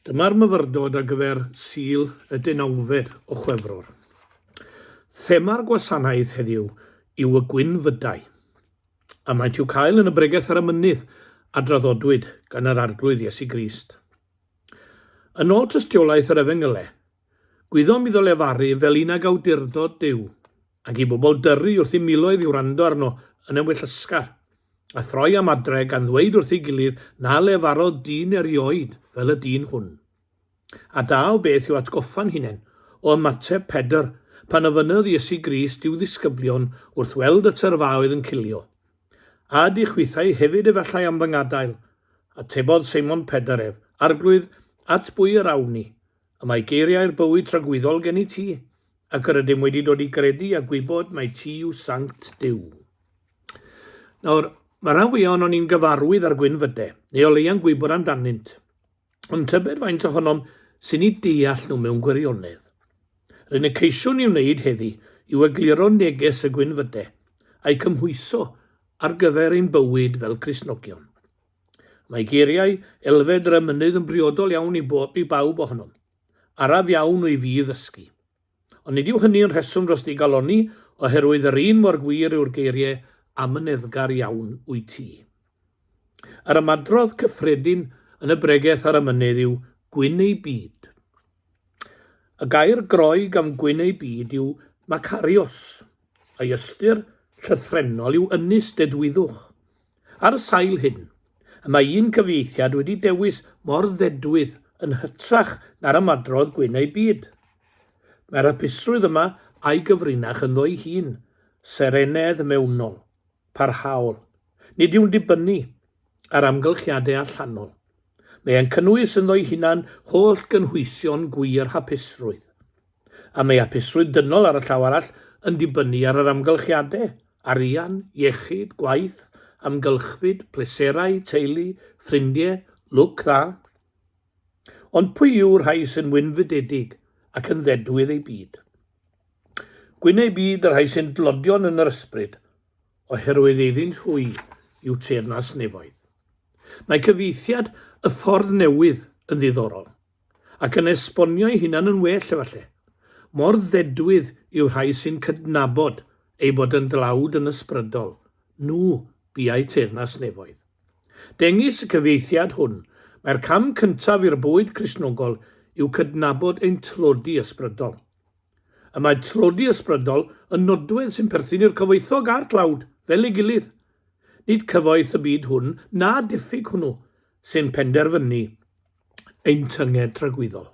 Dyma'r myfyrdod ar gyfer Sul y 19 o Chwefror. Thema'r gwasanaeth heddiw yw y Gwynfydau, a maent i'w cael yn y Bregeth ar y Mynydd a draddodwyd gan yr arglwydd Iesu Grist. Yn ôl tystiolaeth yr Efengylau, gwyddom iddo lefaru fel un ag awdurdod Duw, ac i bobl dyrru wrth i miloedd i'w wrando arno yn y wyllysgar, a throi am adre gan ddweud wrth ei gilydd na lefarodd dyn erioed fel y dyn hwn. A da o beth yw atgoffa'n hunain o ymateb Pedr pan ofynodd Iesu Grist i'w ddisgyblion wrth weld y tyrfaoedd yn cilio. A dichwythau hefyd efallai am fy ngadael, a tebodd Seimon Pedr ef, arglwydd at bwy yr awn ni, a mae geiriau'r bywyd tragwyddol gen i ti, ac yr ydym wedi dod i gredu a gwybod mai ti yw sanct Duw. Nawr, mae rhan fwyaf o'n i'n gyfarwydd ar Gwynfydau, neu o leia'n gwybod amdanynt, ond tybed faint ohonom sy'n ei deall nhw mewn gwirionedd. Yr unig ceisiwn i'w wneud heddi yw egluro neges y Gwynfydau, a'i cymhwyso ar gyfer ein bywyd fel Cristnogion. Mae geiriau elfed yr Mynydd yn briodol iawn i bawb ohonom, araf iawn o'i fi ddysgu. Ond nid yw hynny'n rheswm dros ei galoni oherwydd yr un mor gwir yw'r geiriau amyneddgar iawn wyt ti. Yr ymadrodd cyffredin yn y Bregeth ar y Mynydd yw gwyn ei byd. Y gair groeg am gwyn ei byd yw macarios, a'i ystyr llythrenol yw ynys dedwyddwch. Ar y sail hyn, mae un cyfieithiad wedi dewis mor ddedwydd yn hytrach na'r ymadrodd gwyn ei byd. Mae'r hapusrwydd yma a'i gyfrinach yn ddwy hun, serenedd mewnol, parhaol. Nid yw'n dibynnu ar amgylchiadau allanol. Mae'n cynnwys yn ddwy hunan holl gynhwysion gwir hapusrwydd. A mae hapusrwydd dynol ar y llaw arall yn dibynnu ar yr amgylchiadau, arian, iechyd, gwaith, amgylchfyd, pleserau, teulu, ffrindiau, lwc dda. Ond pwy yw'r rhai sy'n wynfydedig ac yn ddedwydd ei byd? Gwyn ei byd yr rhai sy'n dlodion yn yr ysbryd, oherwydd iddynt hwy yw teyrnas nefoedd. Mae cyfieithiad y ffordd newydd yn ddiddorol, ac yn esbonio'i hunan yn well efallai. Mor ddedwydd yw'r rhai sy'n cydnabod ei bod yn dlawd yn ysbrydol. Nhw buau teyrnas nefoedd. Dengys y cyfieithiad hwn, mae'r cam cyntaf i'r bywyd Cristnogol yw cydnabod ein tlodi ysbrydol. Y mae tlodi ysbrydol yn nodwedd sy'n perthyn i'r cyfoethog a'r tlawd, fel ei gilydd. Nid cyfoeth y byd hwn na diffyg hwnnw sy'n penderfynu ein tynged tragwyddol.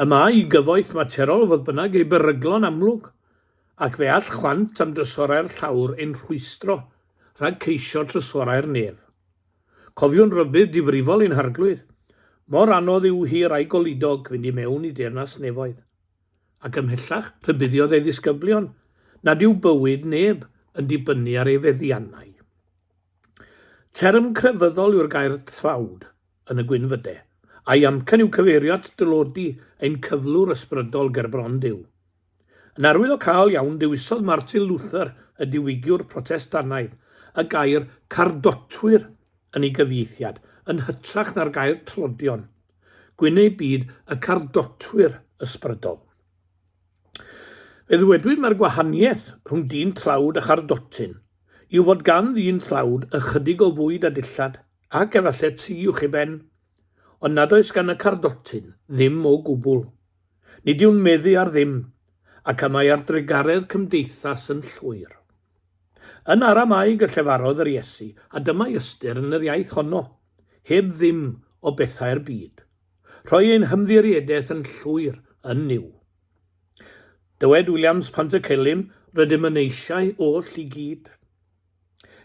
Yma i gyfoeth materol fodd bynnag ei beryglon amlwg, ac fe all chwant am drysorau'r llawr ein rhwystro rhag ceisio trysorau'r nef. Cofiwn rybydd difrifol ein harglwydd, mor anodd yw hir a'i golidog fynd i mewn i deyrnas nefoedd, ac ymhellach rhybuddiodd ei ddisgyblion, nad yw bywyd neb yn dibynnu ar ei feddiannau. Term crefyddol yw'r gair tlawd yn y Gwynfydau, a'i amcan yw cyfeirio at dylodi ein cyflwr ysbrydol ger bron Duw. Yn arwyddocaol iawn dewisodd Martin Luther, y diwygiwr Protestanaidd, y gair cardotwyr yn ei gyfieithiad, yn hytrach na'r gair tlodion. Gwyn ei byd y cardotwyr ysbrydol. Fe ddwedwyd mae'r gwahaniaeth rhwng dyn tlawd a chardotyn yw fod gan ddyn tlawd ychydig o fwyd a dillad ac efallai tu uwch ei ben, ond nad oes gan y cardotyn ddim o gwbl. Nid yw'n meddu ar ddim, ac y mae ar dregaredd cymdeithas yn llwyr. Yn Aramaeg y llefarodd yr Iesu, a dyma ystyr yn yr iaith honno, heb ddim o bethau'r byd. Rhoi ein hymddiriadaeth yn llwyr yn niw. Dywed Williams Pantycelyn, rydym yn eisiau oll i gyd.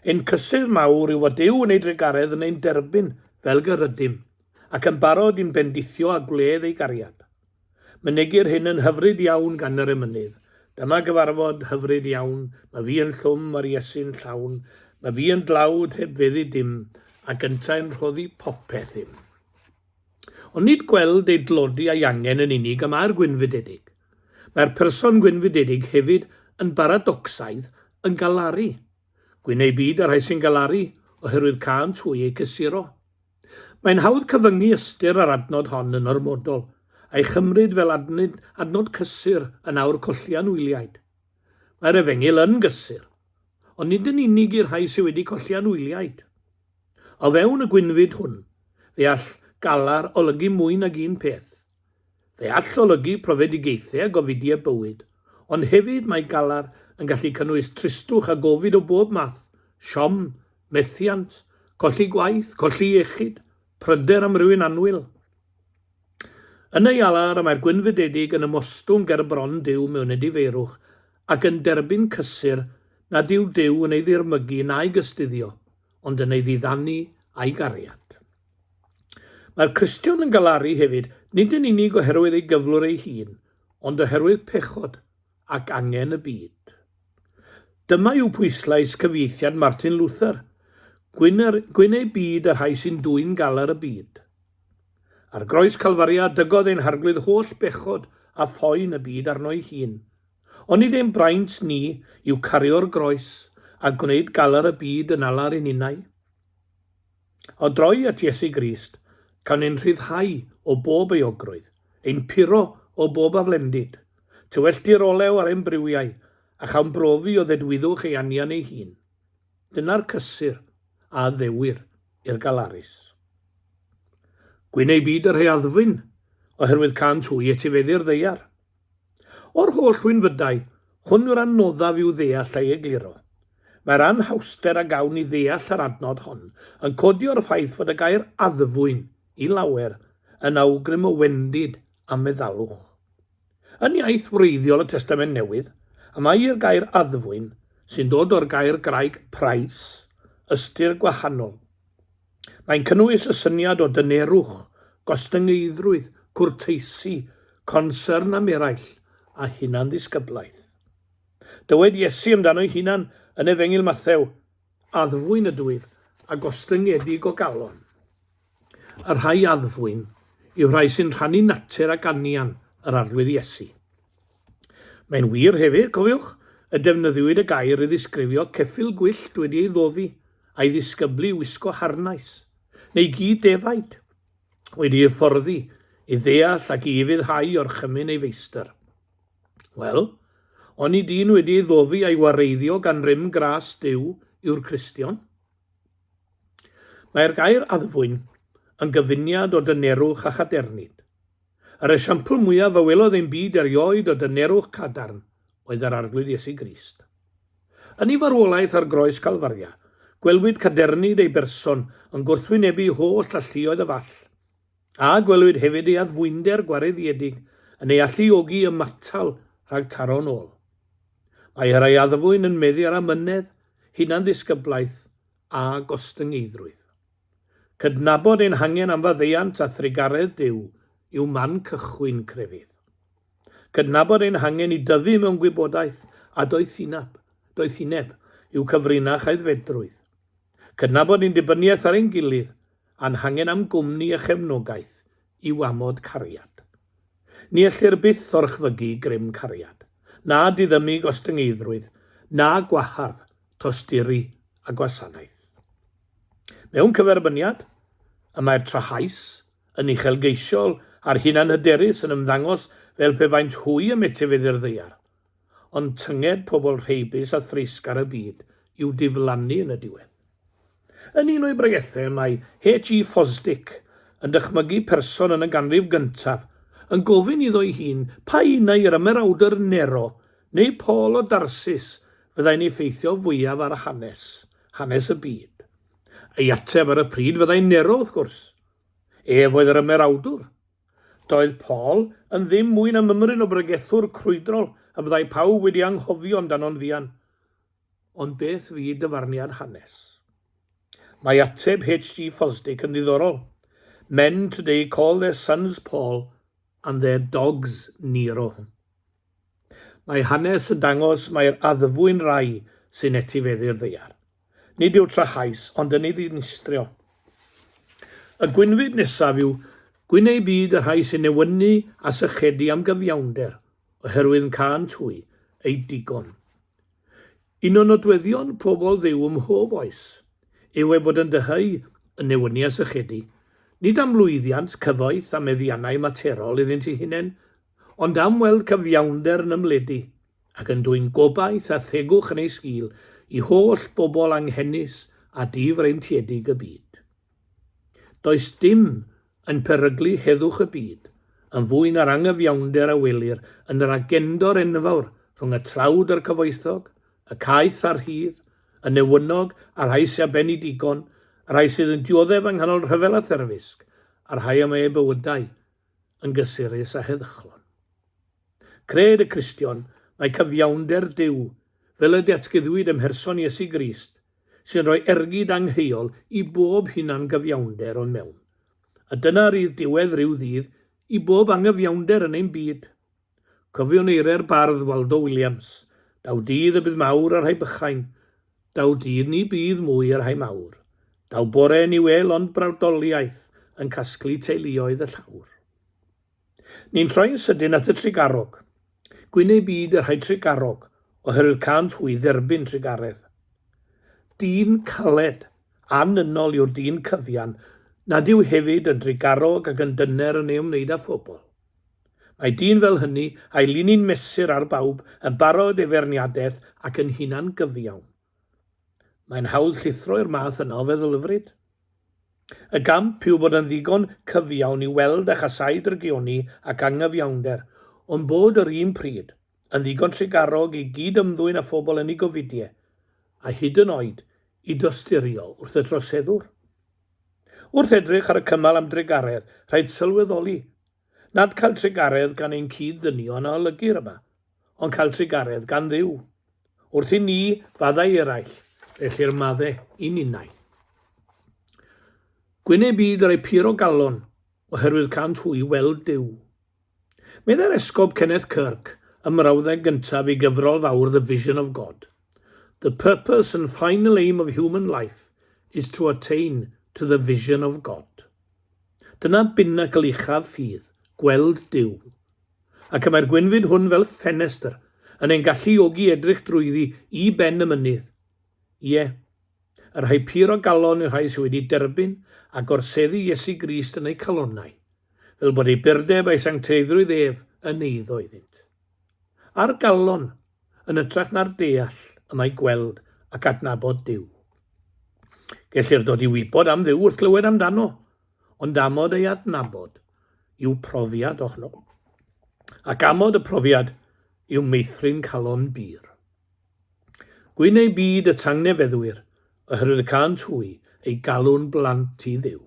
Ein cysur mawr yw fod Duw yn ei dregaredd yn ein derbyn fel gyrydym, ac yn barod i'n bendithio a gwledd ei gariad. Mynegir hyn yn hyfryd iawn gan yr Mynydd. Dyma gyfarfod hyfryd iawn, mae fi yn llwm ar Iesu'n llawn, mae fi yn dlawd heb feddu dim, ac yntau'n rhoddi popeth ddim. Ond nid gweld ei dlodi a'i angen yn unig yma'r gwynfydedig. Mae'r person gwynfydedig hefyd yn baradocsaidd yn galaru. Gwyn ei byd ar rhai sy'n galaru oherwydd ca'n twy ei cysuro. Mae'n hawdd cyfyngu ystyr ar adnod hon yn ormodol, a'i chymryd fel adnod cysur yn awr collian wyliaid. Mae'r efengil yn gysur, ond nid yn unig i'r rhai sydd wedi collian wyliaid. O fewn y Gwynfyd hwn, fe all galar olygu mwy nag un peth. Fe all olygu profedigaethau a gofidiau bywyd, ond hefyd mae galar yn gallu cynnwys tristwch a gofid o bob math, siom, methiant, colli gwaith, colli iechyd, pryder am rywun anwyl. Yn ei alar, mae'r Gwynfydedig yn ymostwng ger bron Duw mewn edifeirwch ac yn derbyn cysur nad yw Duw yn ei ddirmygu na'i gystuddio, ond yn ei ddiddannu a'i gariad. Mae'r Cristion yn galaru hefyd nid yn unig oherwydd ei gyflwr ei hun, ond oherwydd pechod ac angen y byd. Dyma yw pwyslais cyfieithiad Martin Luther, gwyn ei byd yr rhai sy'n dwyn galar y byd. Ar groes Calfaria dygodd ein harglwydd holl bechod a phoen y byd arno ei hun, ond nid ein braint ni yw cario'r groes a gwneud galar y byd yn alar ein unau. O droi at Iesu Grist, cawn ein rhyddhau o bob euogrwydd, ein puro o bob aflendid, tywelltu'r olew ar ein briwiau, a chawn brofi o ddedwyddwch ei anian ei hun. Dyna'r cysur a ddewir i'r galarus. Gwyn ei byd yr headdfyn, oherwydd can twy etifeddu'r ddeiar. O'r holl Gwynfydau, hwn yw'r anoddaf i'w ddeall ei egluro. Mae'r anhawster a gawn i ddeall yr adnod hon yn codio'r ffaith fod y gair addfwyn i lawer yn awgrym o wendid a meddalwch. Yn iaith wreiddiol y Testament Newydd, a mae'r gair addfwyn sy'n dod o'r gair Graig price, ystyr gwahanol. Mae'n cynnwys y syniad o dynerwch, gostyngeidrwydd, cwrteisi, concern am eraill a hunan ddisgyblaeth. Dywed Iesu amdano'i hunan yn efengil Mathew, addfwyn ydw ef a gostyngiedig o galon. Y rhai addfwyn yw rhai sy'n rhannu natur ac anian yr arglwydd Iesu. Mae'n wir hefyd, cofiwch, y defnyddiwyd y gair i ddisgrifio ceffyl gwyllt wedi ei ddoddi a'i ddisgyblu wisgo harnais, neu gyd defaid wedi ei fforddi i ddeall ac i fyddhau o'r chymyn ei feistr. Wel, ond i dyn wedi ei ddoddi a'i wareiddio gan rym gras Duw yw'r Cristion. Mae'r gair addfwyn yn gyfuniad o dynerwch a chadernid. Yr esiampl mwyaf a welodd ein byd erioed o dynerwch cadarn oedd yr arglwydd Iesu Grist. Yn ei farwolaeth ar groes Calfaria, gwelwyd cadernid ei berson yn gwrthwynebu holl alluoedd y fall, a gwelwyd hefyd ei addfwynder gwareddiedig yn ei alluogi ymatal rhag taro nôl. Mae yr ei addfwyn yn meddu ar amynedd, hunan ddisgyblaeth a gostyngeidrwydd. Cydnabod ein hangen am faddeuant a thrigaredd Duw yw man cychwyn crefydd. Cydnabod ein hangen i dyfu mewn gwybodaeth a doethineb yw cyfrinach aeddfedrwydd. Cydnabod ein dibyniaeth ar ein gilydd a'n hangen am gwmni a chefnogaeth yw amod cariad. Ni ellir byth orchfygu grym cariad, na diddymu gostyngeidrwydd, na gwahardd, tosturi a gwasanaeth. Mewn cyferbyniad, y mae'r trahais yn uchelgeisiol a'r hunan hyderus yn ymddangos fel pe baent hwy am etifeddu'r ddaear, ond tynged pobl rheibus a threisgar y byd yw diflannu yn y diwedd. Yn un o'i bregethau mae H.E. Fosdick yn dychmygu person yn y ganrif gyntaf yn gofyn iddo ei hun pa unau yr ymerawdr Nero neu Paul o Darsus fyddai'n effeithio fwyaf ar hanes y byd. Ei ateb ar y pryd fyddai'n Nero wrth gwrs. Ef oedd yr ymerawdwr. Doedd Paul yn ddim mwy na mymryn o bregethwr crwydrol a byddai pawb wedi anghofio amdano'n fuan. Ond beth fu dyfarniad hanes? Mae ateb H.G. Fosdick yn ddiddorol. Men today call their sons Paul and their dogs Nero. Mae hanes yn dangos mae'r addfwyn rai sy'n etifeddu'r ddaear. Nid yw'r trahais, ond yn ei ddinistrio. Y Gwynfyd nesaf yw gwyn ei byd y rhai sy'n newynu a sychedu am gyfiawnder, oherwydd yn can twy ei digon. Un o nodweddion pobl ddiw ym mhob oes yw ei bod yn dyhau yn newynu a sychedu, Nid am lwyddiant, cyfoeth a meddiannau materol iddynt eu hunain, ond am weld cyfiawnder yn ymledu, ac yn dwy'n gobaith a thegwch yn ei sgil i holl bobl anghennus a difreintiedig y byd. Does dim yn peryglu heddwch y byd, yn fwy na'r angyfiawnder a welir yn yr agendor enfawr rhwng y tlawd a'r cyfoethog, y caeth a'r hydd, y newynog a'r rhai sy'n benedigon, y rhai sydd yn dioddef yng nghanol rhyfel a therfysg, a'r rhai am ei bywydau yn gysurus a heddychlon. Cred y Cristion mae cyfiawnder Duw fel y datgyddwyd ym mherson Iesu Grist sy'n rhoi ergyd angheuol i bob hunan gyfiawnder o'n mewn. A dyna rydd diwedd rhyw ddydd i bob anghyfiawnder yn ein byd. Cofiwn eiriau'r bardd Waldo Williams, daw dydd y bydd mawr ar rhai bychain, daw dydd ni bydd mwy ar rhai mawr, daw bore ni wel ond brawdoliaeth yn casglu teuluoedd y llawr. Ni'n troi'n sydyn at y trigarog. Gwyn ei byd yr rhai trigarog, oherwydd cant hwy dderbyn trigaredd. Dyn caled, anynol yw'r dyn cyfian, nad yw hefyd yn drigarog ac yn dyner yn ei ymwneud â phobl. Mae dyn fel hynny a'i linyn mesur ar bawb yn barod eferniadaeth ac yn hunan gyfiawn. Mae'n hawdd llithro i'r math yna o feddylfryd. Y gamp yw bod yn ddigon cyfiawn i weld a chasau drygioni ac anghyfiawnder, ond bod yr un pryd yn ddigon trigarog i gyd ymddwyn â phobl yn ei gofidiau, a hyd yn oed i dosturio wrth y troseddwr. Wrth edrych ar y cymal am drigaredd, rhaid sylweddoli, nad cael trigaredd gan ein cyd-ddynion a olygyr yma, ond cael trigaredd gan Dduw. Wrth i ni faddau eraill, felly'r maddau i ninnau. Gwyn ei byd ar ei pur o galon, oherwydd cant hwy weld Duw. Medda'r esgob Kenneth Kirk ym mrawddeg gyntaf i gyfrol fawr The Vision of God. The purpose and final aim of human life is to attain to the vision of God. Dyna binacl uchaf ffydd, gweld Duw. Ac y mae'r Gwynfyd hwn fel ffenestr yn ein galluogi edrych drwyddi i ben y mynydd. Ie, yr rhai pur o galon yw'r rhai sydd wedi derbyn a gorseddu Iesu Grist yn ei calonnau, fel bod ei burdeb a'i sancteiddrwydd ef yn eiddo iddynt. Ar galon, yn ytrach na'r deall, y mae gweld ac adnabod Duw. Gellir dod i wybod am Dduw wrth glywed amdano, ond amod ei adnabod yw profiad ohono. Ac amod y profiad yw meithrin calon bir. Gwyn ei byd y tangnefeddwyr, oherwydd y cant hwy ei galw'n blant i Dduw.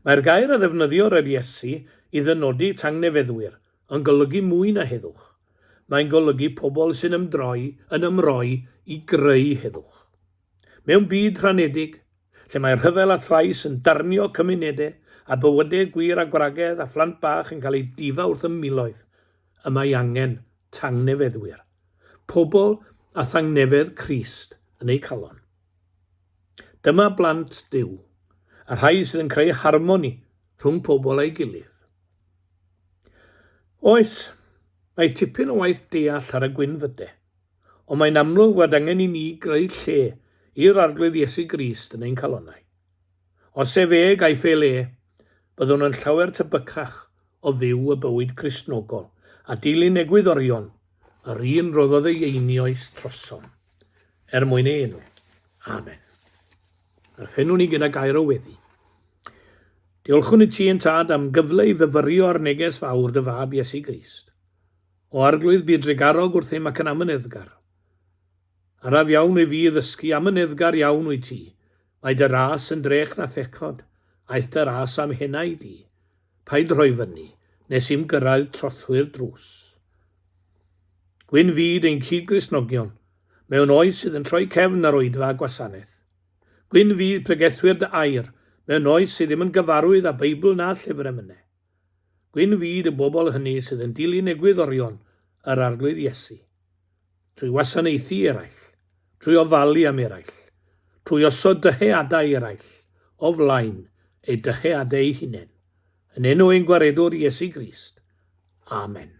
Mae'r gair a ddefnyddio yr Iesu i ddynodi tangnefeddwyr yn golygu mwy na heddwch. Mae'n golygu pobl sy'n ymroi i greu heddwch. Mewn byd rhanedig, lle mae'r rhyfel a thrais yn darnio cymunedau a bywydau gwir a gwragedd a phlant bach yn cael ei difa wrth y miloedd, y mae angen tangnefeddwyr. Pobl a thangnefedd Crist yn ei calon. Dyma blant Duw, a rhai sydd yn creu harmoni rhwng pobl a'i gilydd. Oes, mae tipyn o waith deall ar y Gwynfydau, ond mae'n amlwg fod angen i ni greu lle i'r arglwydd Iesu Grist yn ein calonnau. Os ef gaiff ei le, byddwn yn llawer tebycach o fyw y bywyd Cristnogol a dilyn egwyddorion, yr un roddodd ei einioes trosom. Mwyn ei enw. Amen. Arffennwn ni gyda gair o weddi. Diolchwn i ti yn tad am gyfle i fyfyrio ar neges fawr dy fab Iesu Grist. O arglwydd byd drigarog wrth ddim ac yn amyneddgar. Araf iawn i fi ddysgu amyneddgar iawn wyt ti. Mae dy ras yn drech na phecod, aeth dy ras am hennau di. Paid rhoi fyny, nes i'm gyrraedd trothwyr drws. Gwyn fyd ein cyd-gristnogion, mewn oes sydd yn troi cefn ar oedfa gwasanaeth. Gwyn fyd pregethwyr dy air, mewn oes sydd ddim yn gyfarwydd â Beibl na llyfr emynau. Gwyn fyd y bobl hynny sydd yn dilyn egwyddorion yr arglwydd Iesu. Trwy wasanaethu eraill, trwy ofalu am eraill, trwy osod dyheadau eraill, o flaen ei dyheadau hunain. Yn enw ein gwaredwr Iesu Grist. Amen.